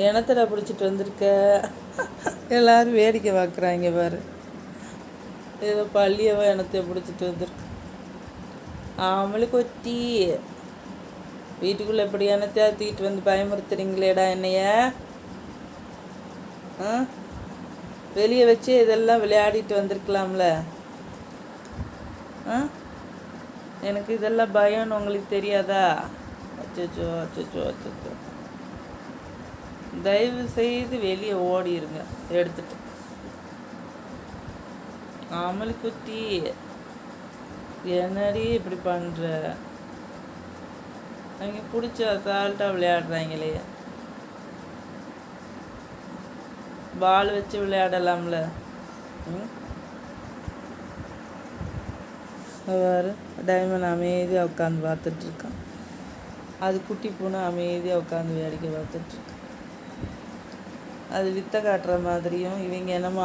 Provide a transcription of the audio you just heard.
இனத்தடை பிடிச்சிட்டு வந்திருக்க. எல்லாரும் வேடிக்கை பார்க்குறாங்க பாரு. ஏதோ பள்ளியவோ இனத்தை பிடிச்சிட்டு வந்திருக்கு. ஆமளுக்கு கொத்தி வீட்டுக்குள்ளே எப்படி இனத்தையா தூக்கிட்டு வந்து பயமுறுத்துறீங்களேடா என்னைய. வெளியே வச்சு இதெல்லாம் விளையாடிட்டு வந்திருக்கலாம்ல. எனக்கு இதெல்லாம் பயம்னு உங்களுக்கு தெரியாதா? அச்சோ அச்சோ அச்சோ. தயவு செய்து வெளியே ஓடிடுங்க எடுத்துட்டு. ஆமல் குட்டி என்னடி இப்படி பண்ணுற? அவங்க பிடிச்ச அசால்ட்டாக விளையாடுறாங்களே. பால் வச்சு விளையாடலாம்ல. வேறு டைமண்ட் அமைதியாக உட்காந்து பார்த்துட்ருக்கான். அது குட்டி பூனை அமைதியாக உட்காந்து வேடிக்கை பார்த்துட்ருக்கு. அது வித்தை காட்டுற மாதிரியும் இவங்க என்னமோ